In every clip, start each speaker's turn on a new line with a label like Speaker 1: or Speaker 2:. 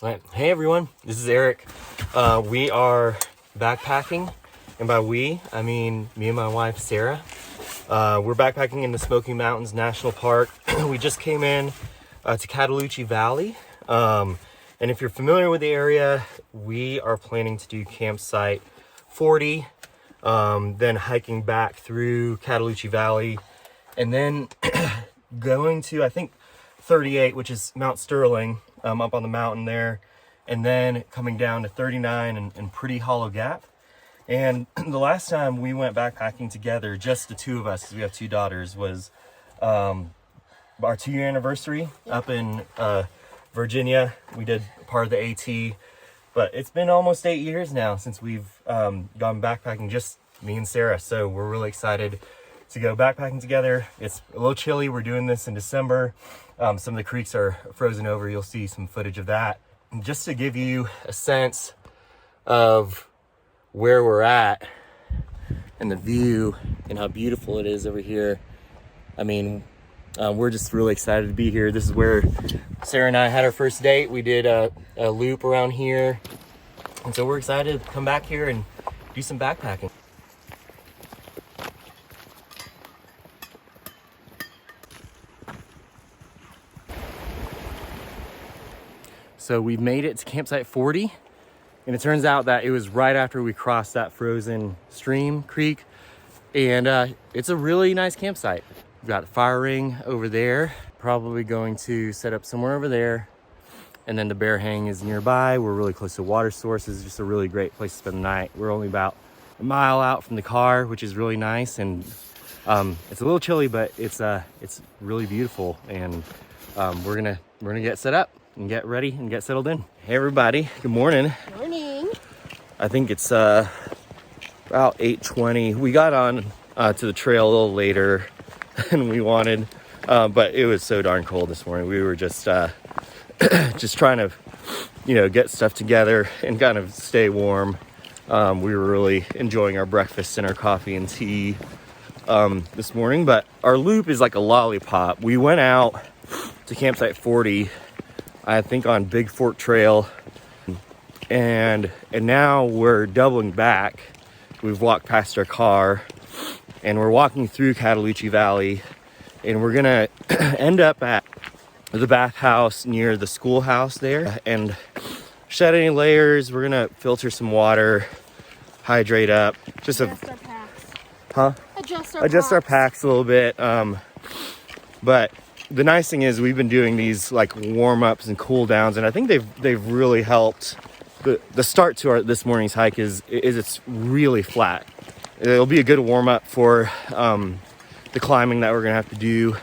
Speaker 1: All right. Hey everyone, this is Eric. We are backpacking, and by we, I mean me and my wife Sarah. We're backpacking in the Smoky Mountains National Park. We just came in to Cataloochee Valley, and if you're familiar with the area, we are planning to do campsite 40, then hiking back through Cataloochee Valley, and then going to, I think, 38, which is Mount Sterling, up on the mountain there, and then coming down to 39 and Pretty Hollow Gap. And the last time we went backpacking together, just the two of us, because we have two daughters, was our 2-year anniversary up in Virginia. We did part of the AT, but it's been almost 8 years now since we've gone backpacking, just me and Sarah. So we're really excited to go backpacking together. It's a little chilly. We're doing this in December. Some of the creeks are frozen over. You'll see some footage of that. And just to give you a sense of where we're at and the view and how beautiful it is over here. I mean, we're just really excited to be here. This is where Sarah and I had our first date. We did a loop around here. And so we're excited to come back here and do some backpacking. So we've made it to campsite 40, and it turns out that it was right after we crossed that frozen stream creek, and it's a really nice campsite. We've got a fire ring over there, probably going to set up somewhere over there, and then the Bear Hang is nearby. We're really close to water sources, just a really great place to spend the night. We're only about a mile out from the car, which is really nice, and it's a little chilly, but it's really beautiful, and we're gonna get set up and get ready and get settled in. Hey everybody, good morning.
Speaker 2: Morning.
Speaker 1: I think it's about 8:20. We got on to the trail a little later than we wanted, but it was so darn cold this morning. We were just trying to, get stuff together and kind of stay warm. We were really enjoying our breakfast and our coffee and tea this morning, but our loop is like a lollipop. We went out to campsite 40, I think, on Big Fork Trail, and now we're doubling back. We've walked past our car and we're walking through Cataloochee Valley, and we're gonna end up at the bathhouse near the schoolhouse there and shed any layers. We're gonna filter some water, hydrate up,
Speaker 2: Adjust our packs.
Speaker 1: Huh?
Speaker 2: Adjust our
Speaker 1: packs a little bit. But the nice thing is we've been doing these like warm-ups and cool downs, and I think they've really helped. The start to this morning's hike is it's really flat. It'll be a good warm-up for the climbing that we're gonna have to do.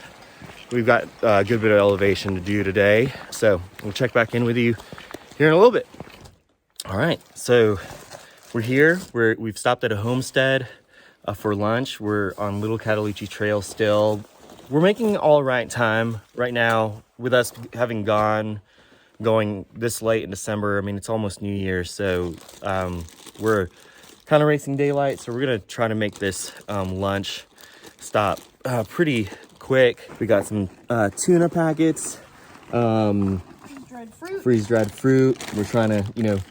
Speaker 1: We've got a good bit of elevation to do today, so we'll check back in with you here in a little bit. All right, so we're here. We've stopped at a homestead for lunch. We're on Little Cataloochee Trail still. We're making all right time right now with us having going this late in December. I mean, it's almost New Year's, so we're kind of racing daylight. So we're gonna try to make this lunch stop pretty quick. We got some tuna packets, freeze-dried fruit. We're trying to,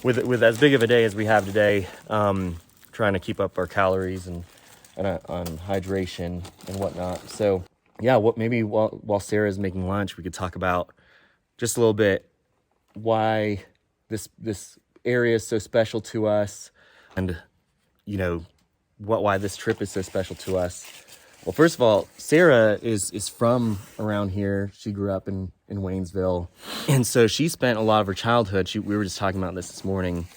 Speaker 1: with as big of a day as we have today, trying to keep up our calories and on hydration and whatnot. So yeah, maybe while Sarah's making lunch, we could talk about just a little bit why this area is so special to us, and why this trip is so special to us. Well, first of all, Sarah is from around here. She grew up in Waynesville, and so she spent a lot of her childhood, we were just talking about this morning,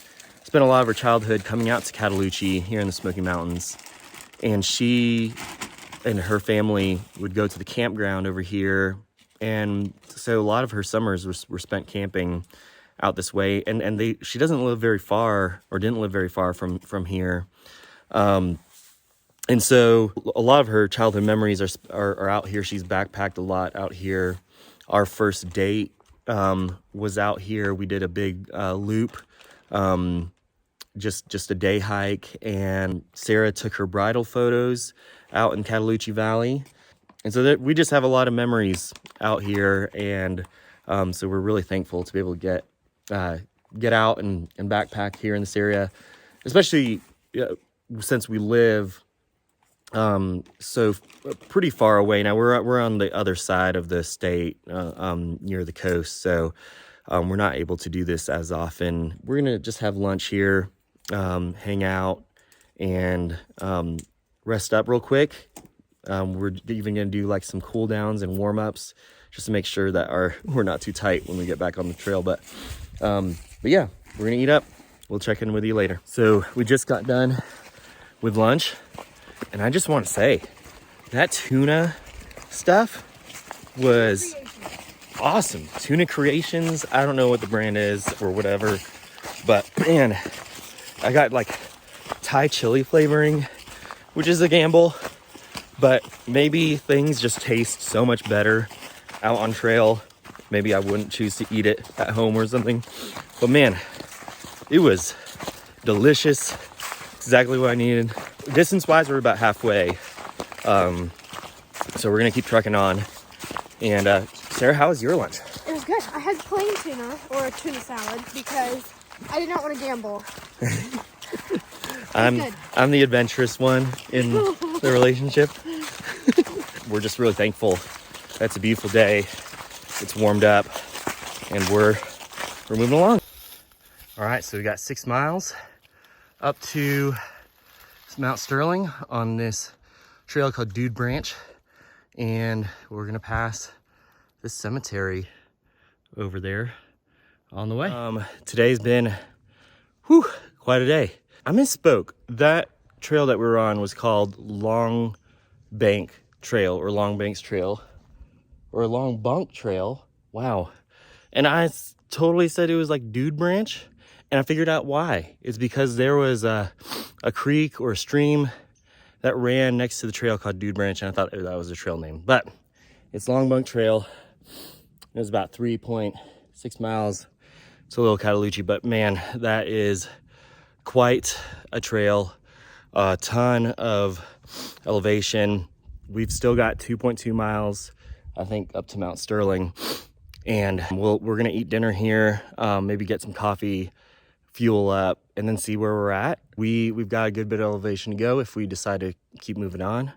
Speaker 1: spent a lot of her childhood coming out to Cataloochee here in the Smoky Mountains. And she and her family would go to the campground over here. And so a lot of her summers were spent camping out this way. And she doesn't live very far, or didn't live very far from here. And so a lot of her childhood memories are out here. She's backpacked a lot out here. Our first date was out here. We did a big loop. Just a day hike, and Sarah took her bridal photos out in Cataloochee Valley, and so we just have a lot of memories out here, and so we're really thankful to be able to get get out and backpack here in this area, especially since we live pretty far away. Now we're on the other side of the state, near the coast, so we're not able to do this as often. We're gonna just have lunch here, hang out, and rest up real quick. We're even gonna do like some cool downs and warm ups just to make sure that we're not too tight when we get back on the trail. But yeah, we're gonna eat up. We'll check in with you later. So we just got done with lunch, and I just want to say that tuna stuff was awesome. Tuna Creations. I don't know what the brand is or whatever, but man, I got like Thai chili flavoring, which is a gamble, but maybe things just taste so much better out on trail. Maybe I wouldn't choose to eat it at home or something, but man, it was delicious. Exactly what I needed. Distance wise, we're about halfway, so we're gonna keep trucking on. And Sarah, how was your lunch?
Speaker 2: It was good. I had plain tuna, or a tuna salad, because I did not want to gamble.
Speaker 1: I'm the adventurous one in the relationship. We're just really thankful. It's a beautiful day. It's warmed up, and we're moving along. All right, so we got 6 miles up to Mount Sterling on this trail called Dude Branch, and we're gonna pass this cemetery over there on the way. Today's been quite a day. I misspoke. That trail that we were on was called Long Bank Trail, or Long Banks Trail, or Long Bunk Trail. Wow. And I totally said it was like Dude Branch, and I figured out why. It's because there was a creek or a stream that ran next to the trail called Dude Branch, and I thought that was a trail name. But it's Long Bunk Trail. It was about 3.6 miles to Little Cataloochee, but man, that is quite a trail. A ton of elevation. We've still got 2.2 miles, I think, up to Mount Sterling, and we're gonna eat dinner here, maybe get some coffee, fuel up, and then see where we're at. We've got a good bit of elevation to go if we decide to keep moving on.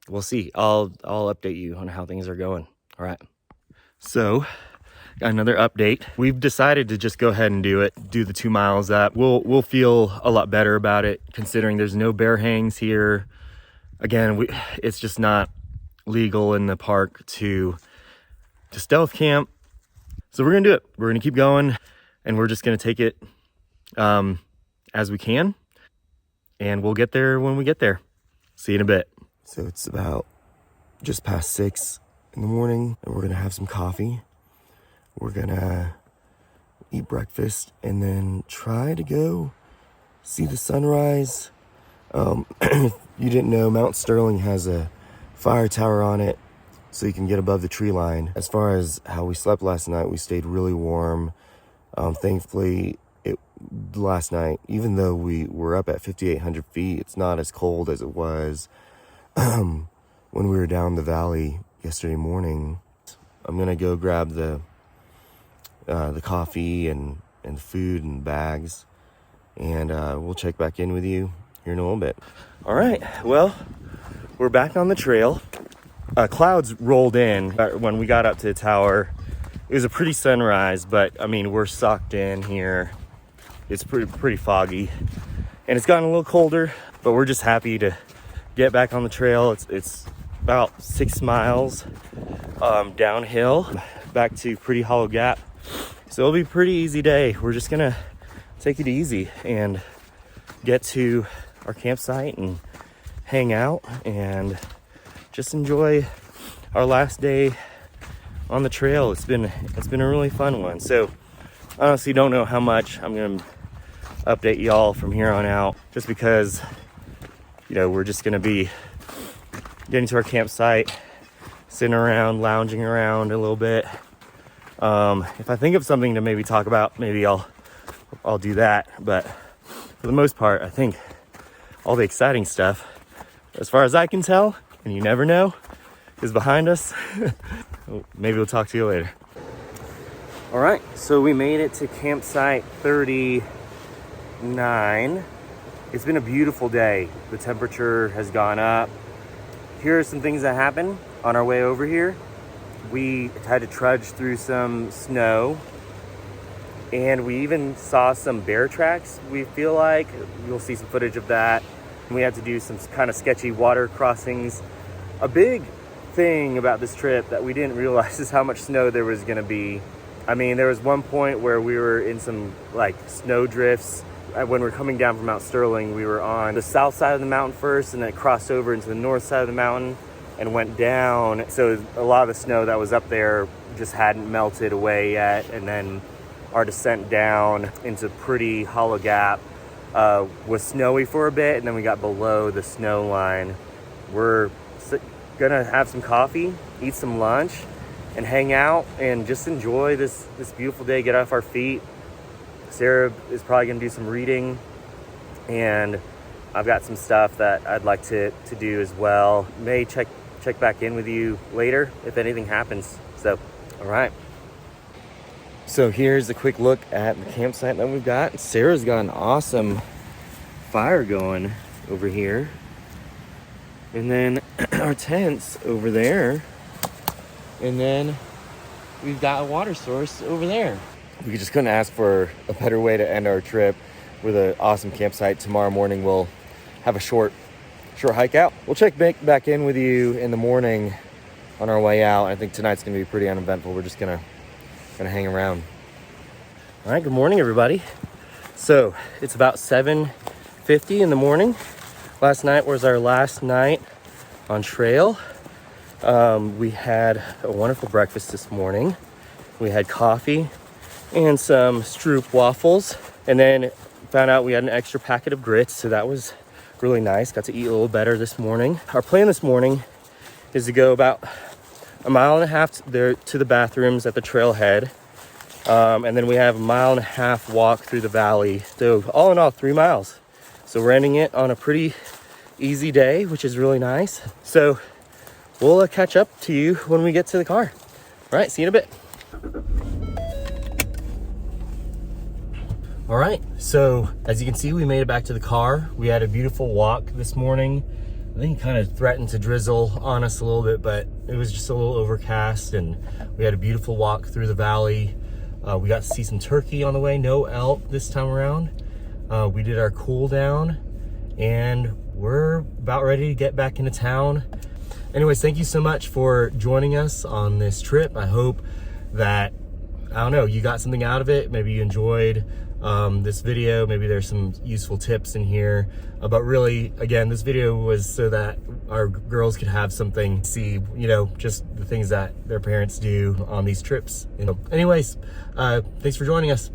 Speaker 1: We'll see. I'll update you on how things are going. All right. So, got another update. We've decided to just go ahead and do the 2 miles up. We'll feel a lot better about it, considering there's no bear hangs here. Again, it's just not legal in the park to stealth camp. So we're gonna do it. We're gonna keep going, and we're just gonna take it as we can, and we'll get there when we get there. See you in a bit. So it's about just past 6 in the morning, and we're gonna have some coffee. We're gonna eat breakfast and then try to go see the sunrise. If you didn't know, Mount Sterling has a fire tower on it, so you can get above the tree line. As far as how we slept last night, we stayed really warm. Thankfully, last night, even though we were up at 5,800 feet, it's not as cold as it was when we were down the valley yesterday morning. I'm gonna go grab the coffee and food and bags, and we'll check back in with you here in a little bit. All right, well, we're back on the trail. Clouds rolled in when we got up to the tower. It was a pretty sunrise, but I mean, we're socked in here. It's pretty foggy, and it's gotten a little colder, but we're just happy to get back on the trail. It's about 6 miles downhill back to Pretty Hollow Gap, so it'll be a pretty easy day. We're just gonna take it easy and get to our campsite and hang out and just enjoy our last day on the trail. It's been a really fun one. So honestly, don't know how much I'm gonna update y'all from here on out, just because, you know, we're just gonna be getting to our campsite, sitting around, lounging around a little bit. If I think of something to maybe talk about, maybe I'll do that. But for the most part, I think all the exciting stuff, as far as I can tell, and you never know, is behind us. Maybe we'll talk to you later. All right, so we made it to campsite 39. It's been a beautiful day. The temperature has gone up. Here are some things that happened on our way over here. We had to trudge through some snow, and we even saw some bear tracks. We feel like you'll see some footage of that. We had to do some kind of sketchy water crossings. A big thing about this trip that we didn't realize is how much snow there was gonna be. I mean, there was one point where we were in some like snow drifts. When we were coming down from Mount Sterling, we were on the south side of the mountain first, and then crossed over into the north side of the mountain and went down. So a lot of the snow that was up there just hadn't melted away yet. And then our descent down into pretty hollow gap was snowy for a bit, and then we got below the snow line. We're gonna have some coffee, eat some lunch, and hang out and just enjoy this beautiful day, get off our feet. Sarah is probably gonna do some reading, and I've got some stuff that I'd like to do as well. May check back in with you later if anything happens. So, all right. So here's a quick look at the campsite that we've got. Sarah's got an awesome fire going over here. And then our tents over there. And then we've got a water source over there. We just couldn't ask for a better way to end our trip with an awesome campsite. Tomorrow morning we'll have a short hike out. We'll check back in with you in the morning on our way out. I think tonight's gonna be pretty uneventful. We're just gonna hang around. All right, good morning, everybody. So it's about 7:50 in the morning. Last night was our last night on trail. We had a wonderful breakfast this morning. We had coffee and some Stroop waffles, and then found out we had an extra packet of grits, so that was really nice. Got to eat a little better this morning. Our plan this morning is to go about a mile and a half there to the bathrooms at the trailhead, and then we have a mile and a half walk through the valley. So all in all, 3 miles. So we're ending it on a pretty easy day, which is really nice. So we'll catch up to you when we get to the car. All right, see you in a bit. All right, so as you can see, we made it back to the car. We had a beautiful walk this morning. I think it kind of threatened to drizzle on us a little bit, but it was just a little overcast, and we had a beautiful walk through the valley. We got to see some turkey on the way, no elk this time around. We did our cool down, and we're about ready to get back into town. Anyways, thank you so much for joining us on this trip. I hope that, I don't know, you got something out of it. Maybe you enjoyed this video. Maybe there's some useful tips in here. But really, again, this video was so that our girls could have something to see, you know, just the things that their parents do on these trips. You know, anyways, thanks for joining us.